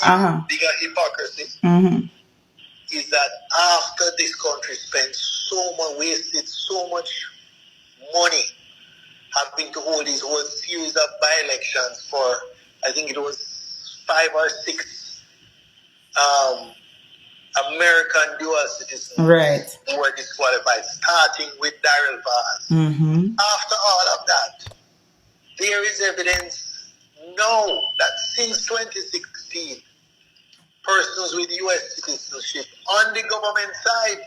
even bigger hypocrisy is that after this country spent so much, wasted so much money having to hold this whole series of by-elections for, I think it was 5 or 6 American dual citizens who were disqualified, starting with Daryl Vaz. After all of that, there is evidence now that since 2016, persons with U.S. citizenship on the government side.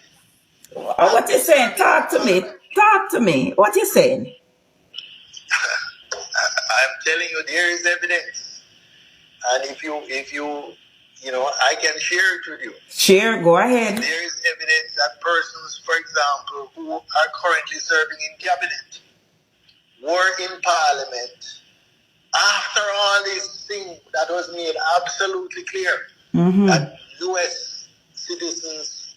What you saying? Talk to me. Talk to me. What you saying? I'm telling you, there is evidence, and if you, I can share it with you. Share. Go ahead. There is evidence that persons, for example, who are currently serving in cabinet, were in parliament after all these things that was made absolutely clear that U.S. citizens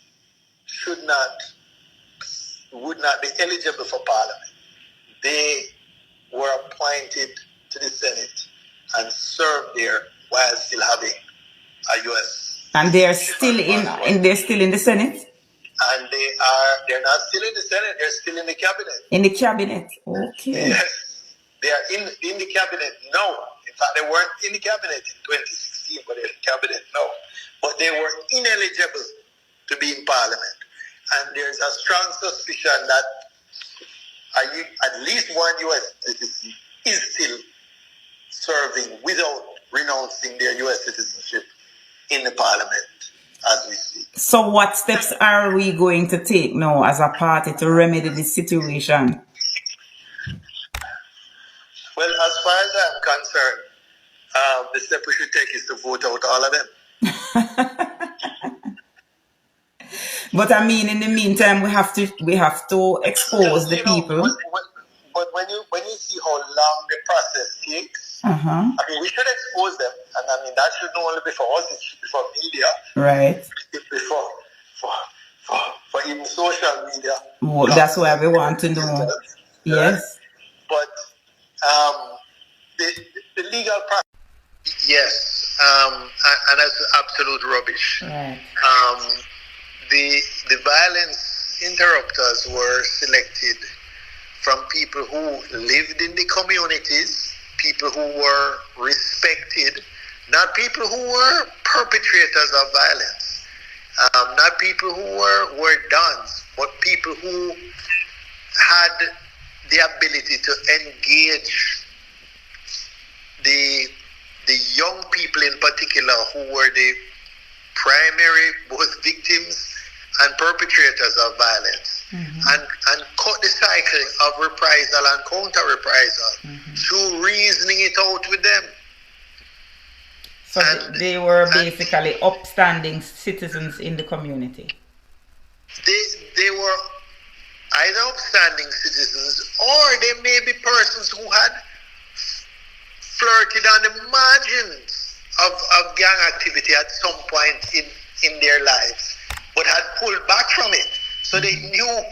would not be eligible for parliament. They were appointed to the Senate and served there while still having a U.S. And they're still they're still in the Senate? And they're not still in the Senate, they're still in the cabinet. In the cabinet, okay. Yes, they are in the cabinet now. In fact, they weren't in the cabinet in 2016, but they're in the cabinet now. But they were ineligible to be in parliament. And there's a strong suspicion that at least one U.S. citizen is still serving without renouncing their U.S. citizenship in the parliament as we speak. So what steps are we going to take now as a party to remedy this situation? Well, as far as I'm concerned, the step we should take is to vote out all of them. But I mean, in the meantime, we have to expose the people. But when you see how long the process takes, I mean, we should expose them, and I mean that should not only be for us; it should be for media, right? For even social media. Well, that's why we want to know. Yes. But the legal process, yes, and that's absolute rubbish. Right. The violence interrupters were selected from people who lived in the communities, people who were respected, not people who were perpetrators of violence, not people who were dons, but people who had the ability to engage the young people in particular who were the primary both victims and perpetrators of violence, and cut the cycle of reprisal and counter-reprisal through reasoning it out with them. So they were basically upstanding citizens in the community. They were either upstanding citizens or they may be persons who had flirted on the margins of gang activity at some point in their lives, but had pulled back from it. So they knew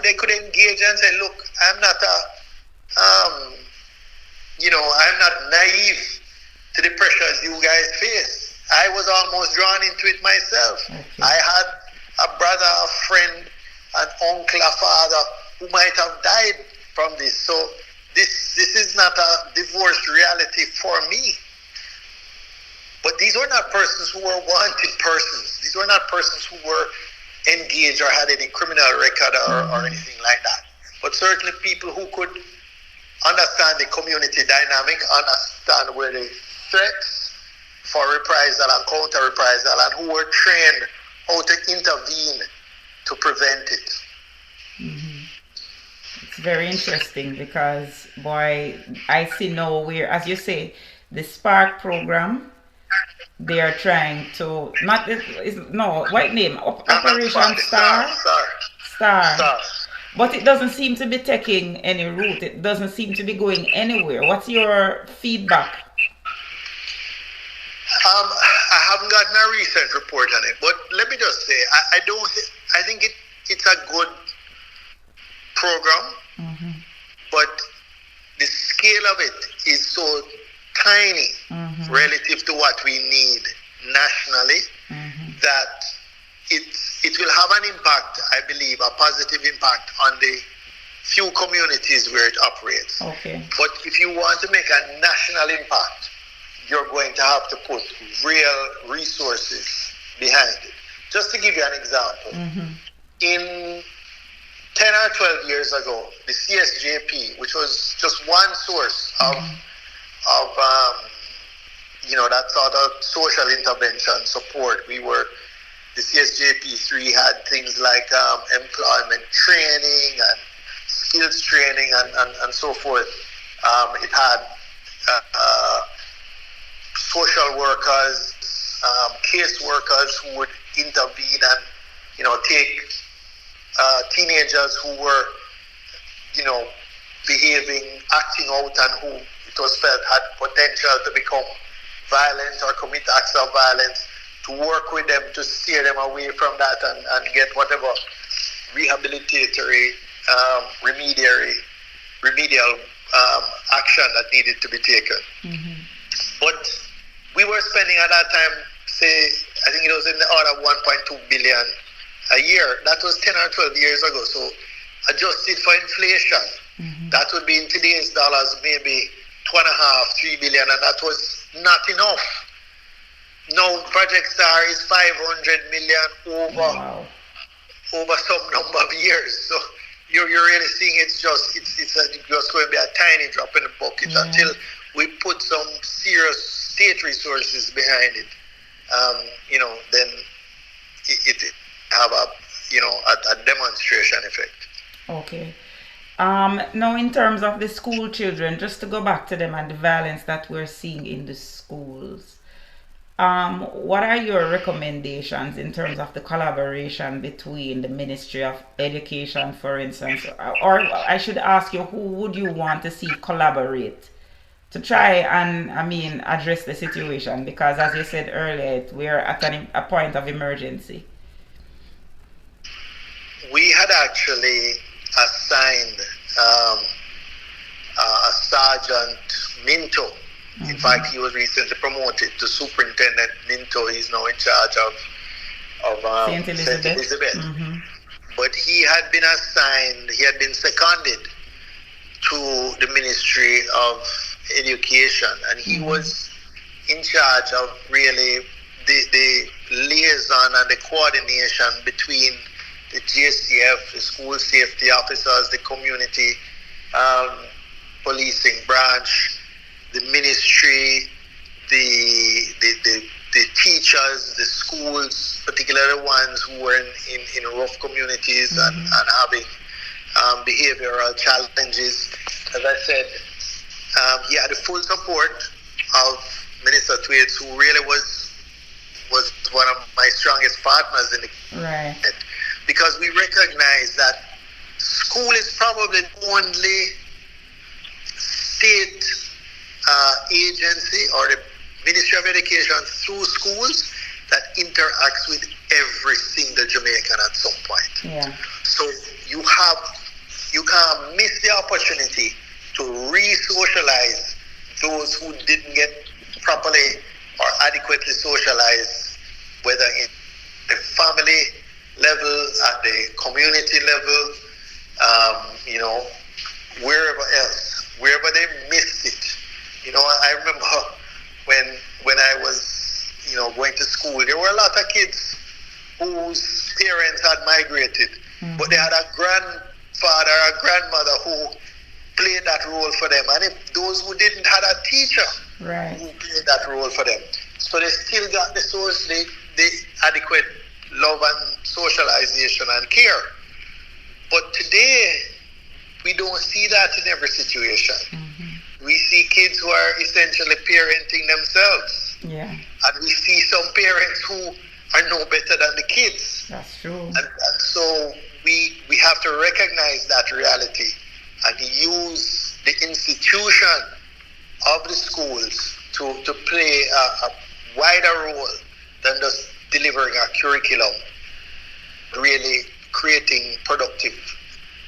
they could engage and say, look, I'm not I'm not naive to the pressures you guys face. I was almost drawn into it myself. Okay. I had a brother, a friend, an uncle, a father who might have died from this. So this is not a divorced reality for me. But these were not persons who were wanted persons. These were not persons who were engaged or had any criminal record or anything like that. But certainly people who could understand the community dynamic, understand where the threats for reprisal and counter-reprisal, and who were trained how to intervene to prevent it. It's very interesting because, boy, I see now where, as you say, the Spark program, they are trying to, what name? Operation Star? Star. But it doesn't seem to be taking any root. It doesn't seem to be going anywhere. What's your feedback? I haven't gotten a recent report on it, but let me just say, I think it's a good program, but the scale of it is so tiny relative to what we need nationally, that it will have an impact, I believe, a positive impact on the few communities where it operates. Okay. But if you want to make a national impact, you're going to have to put real resources behind it. Just to give you an example, in 10 or 12 years ago, the CSJP, which was just one source of that sort of social intervention support, the CSJP3 had things like employment training and skills training and so forth. It had social workers, case workers who would intervene and, take teenagers who were, behaving, acting out, and who it was felt had potential to become violent or commit acts of violence, to work with them to steer them away from that and get whatever rehabilitatory, remedial action that needed to be taken. But we were spending at that time, say, I think it was in the order of 1.2 billion a year. That was 10 or 12 years ago. So adjusted for inflation, that would be in today's dollars maybe 2.5-3 billion, and that was not enough. Now Project Star is 500 million over some number of years. So you're really seeing it's just going to be a tiny drop in the bucket until we put some serious state resources behind it. Then it have a demonstration effect. Okay. Now, in terms of the school children, just to go back to them and the violence that we're seeing in the schools, what are your recommendations in terms of the collaboration between the Ministry of Education, for instance, or I should ask you, who would you want to see collaborate to try and, address the situation? Because as you said earlier, we're at a point of emergency. We had actually assigned a Sergeant Minto. In fact, he was recently promoted to Superintendent Minto. He's now in charge of St. Elizabeth. But he had been seconded to the Ministry of Education, and he was in charge of really the liaison and the coordination between the JCF, the school safety officers, the community policing branch, the ministry, the teachers, the schools, particularly the ones who were in rough communities and having behavioral challenges. As I said, he had the full support of Minister Thwaites, who really was one of my strongest partners in the because we recognize that school is probably the only state agency or the Ministry of Education through schools that interacts with every single Jamaican at some point. Yeah. So you can't miss the opportunity to re-socialize those who didn't get properly or adequately socialized, whether in the family level, at the community level, wherever they missed it. I remember when I was, going to school, there were a lot of kids whose parents had migrated, but they had a grandfather or grandmother who played that role for them. And if those who didn't had a teacher who played that role for them, so they still got the adequate love and socialization and care. But today, we don't see that in every situation. We see kids who are essentially parenting themselves. Yeah. And we see some parents who are no better than the kids. That's true. And so we have to recognize that reality and use the institution of the schools to play a wider role than just delivering a curriculum, really creating productive,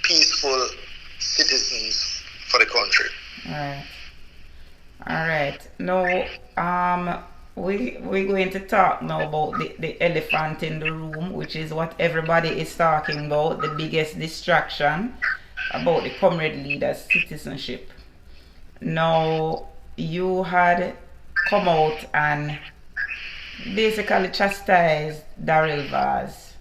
peaceful citizens for the country. All right. Now, we're going to talk now about the elephant in the room, which is what everybody is talking about, the biggest distraction about the comrade leader's citizenship. Now, you had come out and basically chastised Daryl Vaz.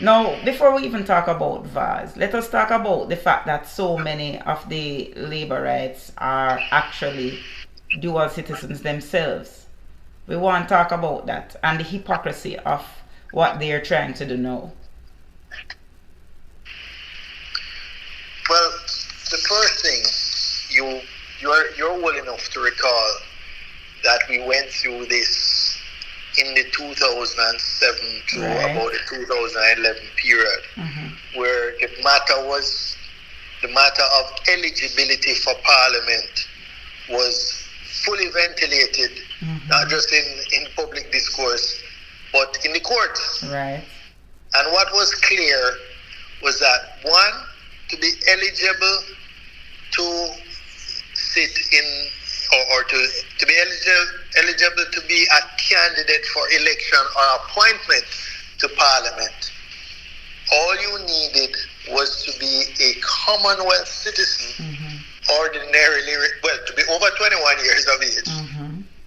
Now, before we even talk about Vaz, let us talk about the fact that so many of the labor rights are actually dual citizens themselves. We want to talk about that and the hypocrisy of what they are trying to do now. Well, the first thing, you're well enough to recall that we went through this in the 2007 to about the 2011 period, where the matter of eligibility for parliament was fully ventilated, not just in public discourse, but in the courts. Right. And what was clear was that, one, to be eligible to sit in, or to be eligible to be a candidate for election or appointment to parliament, all you needed was to be a Commonwealth citizen, ordinarily, to be over 21 years of age,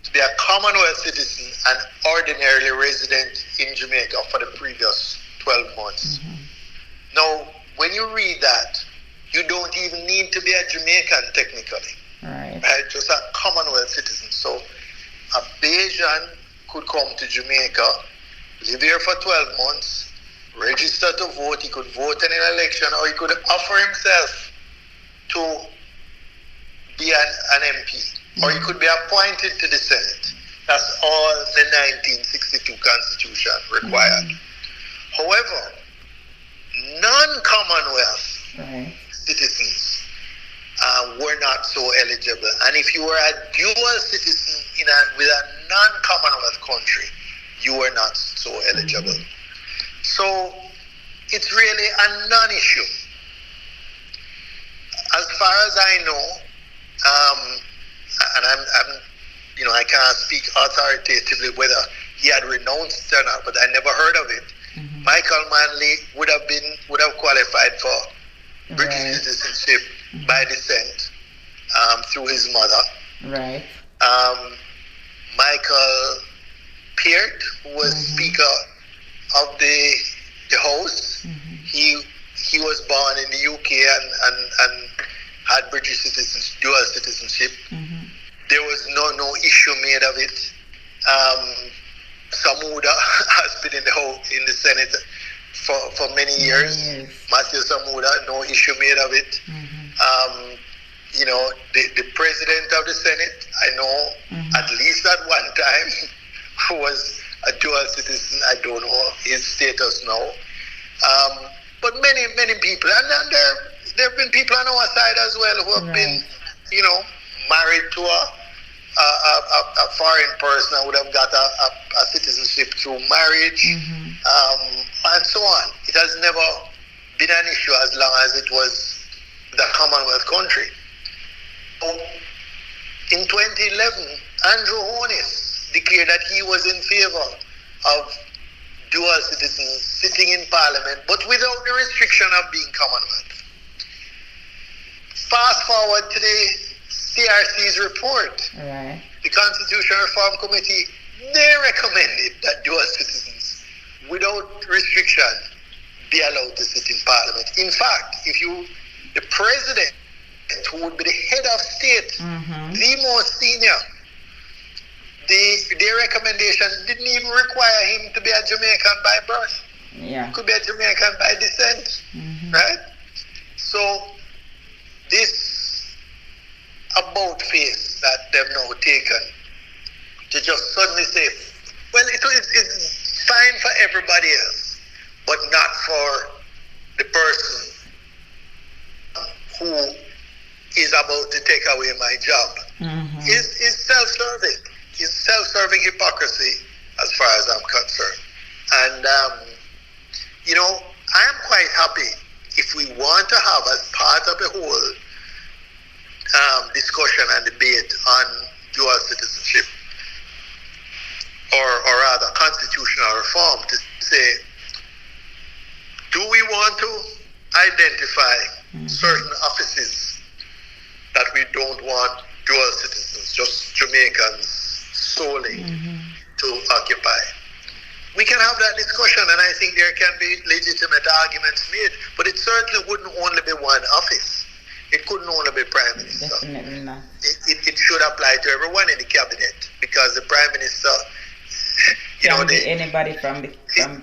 to be a Commonwealth citizen and ordinarily resident in Jamaica for the previous 12 months. Now, when you read that, you don't even need to be a Jamaican technically. Right. Just a Commonwealth citizen. So a Bayesian could come to Jamaica, live here for 12 months, register to vote. He could vote in an election, or he could offer himself to be an MP, or he could be appointed to the Senate. That's all the 1962 Constitution required. However, non-Commonwealth citizens were not so eligible. And if you were a dual citizen with a non-Commonwealth country, you were not so eligible. So it's really a non-issue. As far as I know, and I can't speak authoritatively whether he had renounced or not, but I never heard of it. Michael Manley would have qualified for British citizenship by descent through his mother. Right. Michael Peart, who was Speaker of the House, he was born in the UK and had British dual citizenship. There was no issue made of it. Samuda has been in the Senate for many years. Matthew Samuda, no issue made of it. The president of the Senate, I know at least at one time was a dual citizen. I don't know his status now. But many people, and there have been people on our side as well who have been, married to a foreign person and would have got a citizenship through marriage, and so on. It has never been an issue as long as it was the Commonwealth country. So in 2011, Andrew Holness declared that he was in favor of dual citizens sitting in Parliament, but without the restriction of being Commonwealth. Fast forward to the CRC's report. Right. The Constitutional Reform Committee, they recommended that dual citizens, without restriction, be allowed to sit in Parliament. In fact, the president, who would be the head of state, the most senior, their recommendation didn't even require him to be a Jamaican by birth. Yeah. He could be a Jamaican by descent, right? So this about face that they've now taken to just suddenly say, well, it's fine for everybody else, but not for the person who is about to take away my job, is self-serving. It's self-serving hypocrisy as far as I'm concerned. And, I am quite happy if we want to have as part of the whole discussion and debate on dual citizenship, or rather constitutional reform, to say, do we want to identify certain offices that we don't want dual citizens, just Jamaicans solely, to occupy? We can have that discussion, and I think there can be legitimate arguments made, but it certainly wouldn't only be one office. It couldn't only be Prime Minister. Definitely not. It should apply to everyone in the cabinet, because the Prime Minister, Can be anybody from can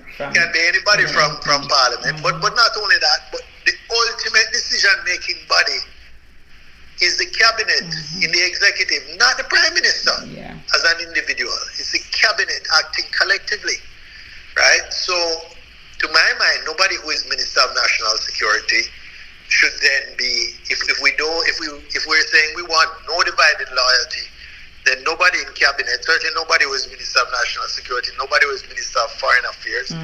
be anybody from Parliament, but not only that, but the ultimate decision-making body is the cabinet in the executive, not the Prime Minister as an individual. It's the cabinet acting collectively, right? So, to my mind, nobody who is Minister of National Security should then be, if we're saying we want no divided loyalty, then nobody in cabinet, certainly nobody who is Minister of National Security, nobody who is Minister of Foreign Affairs,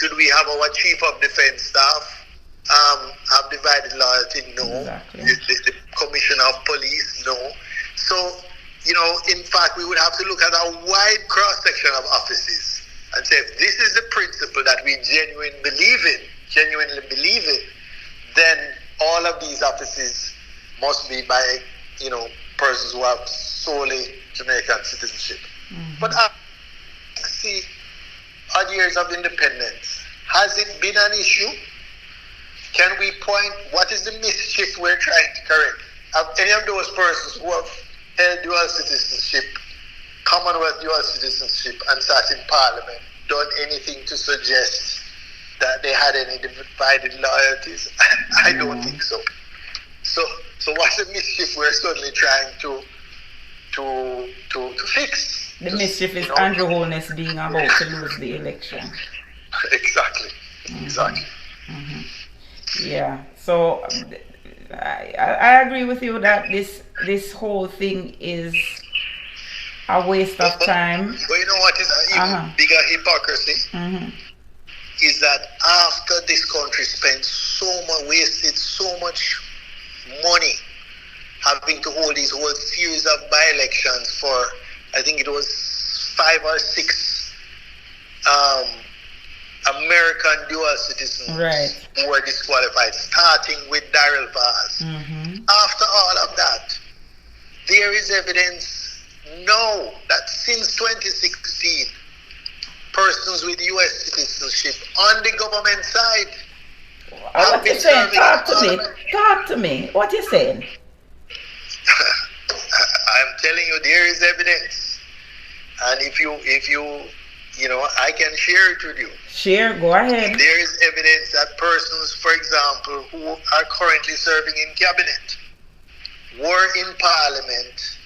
should we have our Chief of Defense Staff have divided loyalty? No. Exactly. The Commissioner of Police? No. So, in fact, we would have to look at a wide cross-section of offices and say, if this is the principle that we genuinely believe in, then all of these offices must be by, persons who have solely Jamaican citizenship. But see, odd years of independence, has it been an issue? Can we point, what is the mischief we're trying to correct? Have any of those persons who have held dual citizenship, Commonwealth dual citizenship, and sat in Parliament, done anything to suggest that they had any divided loyalties? I don't think so. So what's the mischief we're suddenly trying to fix? The mischief is Andrew Holness being about to lose the election. Exactly. Yeah. So I agree with you that this whole thing is a waste of time. But you know what is an even bigger hypocrisy? Is that after this country spent wasted so much money having to hold these whole series of by-elections for, I think it was 5 or 6 American dual citizens who were disqualified, starting with Daryl Vaz. After all of that, there is evidence now that since 2016, persons with U.S. citizenship on the government side what you saying? Talk to me. What you saying? I'm telling you, there is evidence, and if you, I can share it with you. Share, go ahead. There is evidence that persons, for example, who are currently serving in cabinet, were in Parliament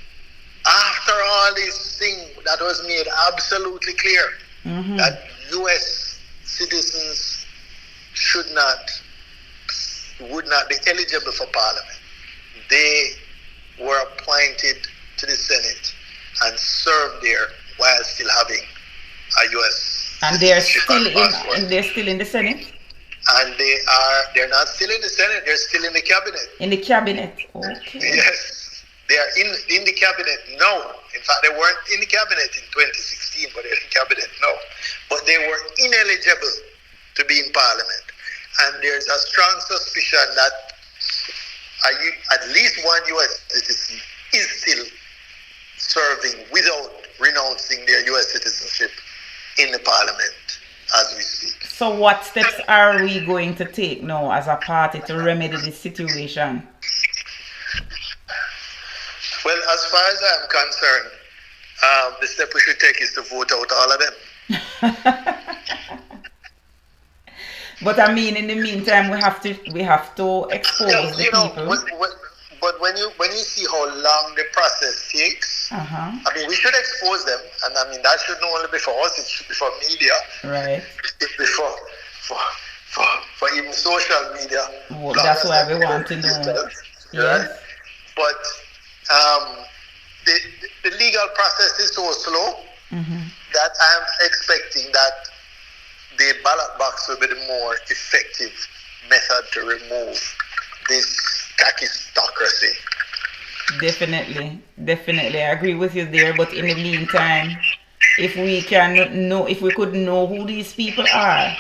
after all this thing that was made absolutely clear that U.S. citizens would not be eligible for Parliament. They were appointed to the Senate and served there while still having a U.S. And they're still in the Senate? And they're not still in the Senate, they're still in the cabinet. In the cabinet, okay. Yes, they are in the cabinet now. In fact, they weren't in the cabinet in 2016, but they're in the cabinet now. But they were ineligible to be in Parliament. And there's a strong suspicion that at least one U.S. citizen is still serving without renouncing their U.S. citizenship in the Parliament as we speak. So what steps are we going to take now as a party to remedy this situation? Well, as far as I'm concerned, the step we should take is to vote out all of them. But I mean, in the meantime, we have to expose the people. But when you see how long the process takes, I mean, we should expose them, and I mean that shouldn't only be for us; it should be for media, right? It be for even social media. Well, that's why we want to know. Yes. Right? But the legal process is so slow that I'm expecting that the ballot box will be the more effective method to remove this kakistocracy Definitely, definitely, I agree with you there. But in the meantime, if we can know, if we could know who these people are,